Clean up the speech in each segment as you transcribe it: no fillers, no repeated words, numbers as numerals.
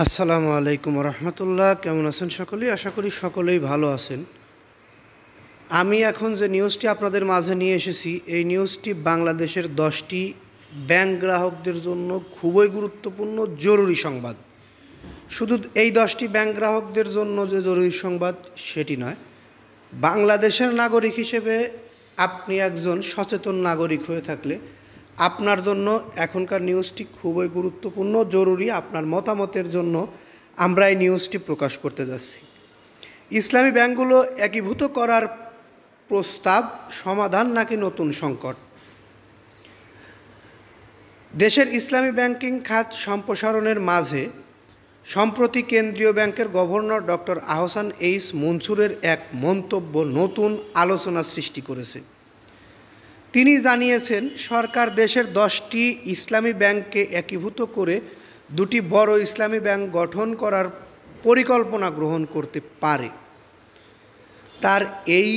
আসসালামু আলাইকুম রহমতুল্লাহ। কেমন আছেন সকলেই? আশা করি সকলেই ভালো আছেন। আমি এখন যে নিউজটি আপনাদের মাঝে নিয়ে এসেছি, এই নিউজটি বাংলাদেশের 10টি ব্যাংক গ্রাহকদের জন্য খুবই গুরুত্বপূর্ণ জরুরি সংবাদ। শুধু এই 10টি ব্যাংক গ্রাহকদের জন্য যে জরুরি সংবাদ সেটি নয়, বাংলাদেশের নাগরিক হিসেবে আপনি একজন সচেতন নাগরিক হয়ে থাকলে আপনার জন্য এখনকার নিউজটি খুবই গুরুত্বপূর্ণ, জরুরি। আপনার মতামতের জন্য আমরা এই নিউজটি প্রকাশ করতে যাচ্ছি। ইসলামী ব্যাংকগুলো একীভূত করার প্রস্তাব সমাধান নাকি নতুন সংকট? দেশের ইসলামী ব্যাংকিং খাত সম্প্রসারণের মাঝে সম্প্রতি কেন্দ্রীয় ব্যাংকের গভর্নর ডক্টর আহসান এইচ মনসুরের এক মন্তব্য নতুন আলোচনা সৃষ্টি করেছে। তিনি জানিয়েছেন, সরকার দেশের 10টি ইসলামী ব্যাংককে একীভূত করে দুটি বড় ইসলামী ব্যাংক গঠন করার পরিকল্পনা গ্রহণ করতে পারে। তার এই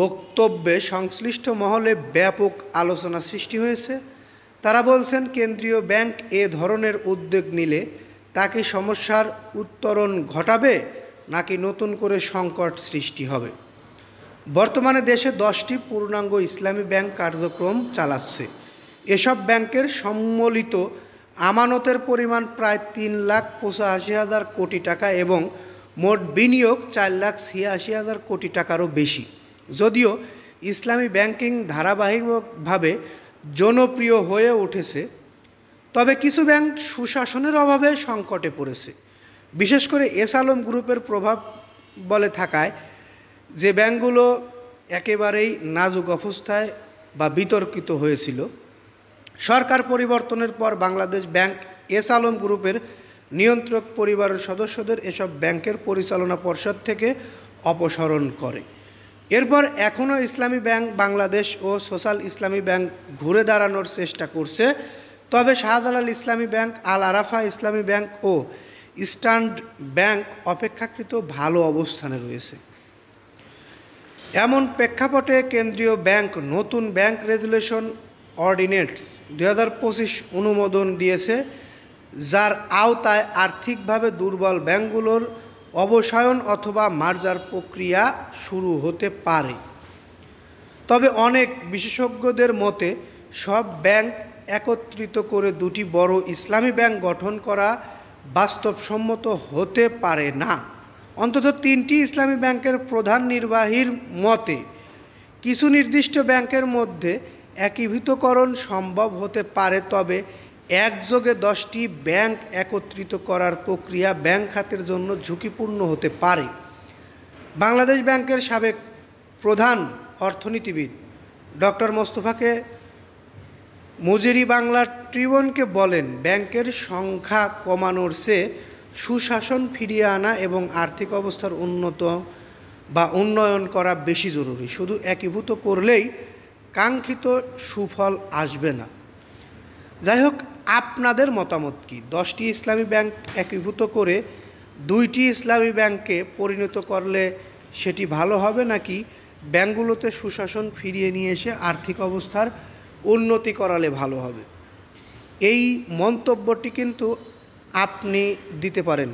বক্তব্যে সংশ্লিষ্ট মহলে ব্যাপক আলোচনা সৃষ্টি হয়েছে। তারা বলছেন, কেন্দ্রীয় ব্যাংক এ ধরনের উদ্যোগ নিলে তাকে সমস্যার উত্তরণ ঘটাবে নাকি নতুন করে সংকট সৃষ্টি হবে। বর্তমানে দেশে 10টি পূর্ণাঙ্গ ইসলামী ব্যাংক কার্যক্রম চালাচ্ছে। এসব ব্যাংকের সম্মিলিত আমানতের পরিমাণ প্রায় 3,85,000 কোটি টাকা এবং মোট বিনিয়োগ 4,86,000 কোটি টাকারও বেশি। যদিও ইসলামী ব্যাংকিং ধারাবাহিকভাবে জনপ্রিয় হয়ে উঠেছে, তবে কিছু ব্যাংক সুশাসনের অভাবে সংকটে পড়েছে। বিশেষ করে এস আলম গ্রুপের প্রভাব বলে থাকায় যে ব্যাংকগুলো একেবারেই নাজুক অবস্থায় বা বিতর্কিত হয়েছিল। সরকার পরিবর্তনের পর বাংলাদেশ ব্যাংক এস আলম গ্রুপের নিয়ন্ত্রক পরিবারের সদস্যদের এসব ব্যাংকের পরিচালনা পর্ষদ থেকে অপসারণ করে। এরপর এখনও ইসলামী ব্যাংক বাংলাদেশ ও সোশ্যাল ইসলামী ব্যাংক ঘুরে দাঁড়ানোর চেষ্টা করছে। তবে শাহজালাল ইসলামী ব্যাংক, আল আরাফা ইসলামী ব্যাংক ও ইস্টার্ন ব্যাংক অপেক্ষাকৃত ভালো অবস্থানে রয়েছে। এমন প্রেক্ষাপটে কেন্দ্রীয় ব্যাংক নতুন ব্যাংক রেগুলেশন অর্ডিন্যান্স 2025 অনুমোদন দিয়েছে, যার আওতায় আর্থিকভাবে দুর্বল ব্যাংকগুলোর অবসায়ন অথবা মার্জার প্রক্রিয়া শুরু হতে পারে। তবে অনেক বিশেষজ্ঞদের মতে সব ব্যাংক একত্রিত করে দুটি বড় ইসলামী ব্যাংক গঠন করা বাস্তবসম্মত হতে পারে না। অন্তত 3টি ইসলামী ব্যাংকের প্রধান নির্বাহীর মতে কিছু নির্দিষ্ট ব্যাংকের মধ্যে একীভূতকরণ সম্ভব হতে পারে, তবে একযোগে 10টি ব্যাংক একত্রিত করার প্রক্রিয়া ব্যাংক খাতের জন্য ঝুঁকিপূর্ণ হতে পারে। বাংলাদেশ ব্যাংকের সাবেক প্রধান অর্থনীতিবিদ ডক্টর মোস্তফাকে মুজিরি বাংলা ট্রিবিউনকে বলেন, ব্যাংকের সংখ্যা কমানোর চেয়ে সুশাসন ফিরিয়ে আনা এবং আর্থিক অবস্থার উন্নয়ন করা বেশি জরুরি। শুধু একীভূত করলেই কাঙ্ক্ষিত সুফল আসবে না। যাই হোক, আপনাদের মতামত কি? 10টি ইসলামী ব্যাংক একীভূত করে 2টি ইসলামী ব্যাংকে পরিণত করলে সেটি ভালো হবে, নাকি ব্যাংকগুলোতে সুশাসন ফিরিয়ে নিয়ে এসে আর্থিক অবস্থার উন্নতি করালে ভালো হবে? এই মন্তব্যটি কিন্তু আপনি দিতে পারেন।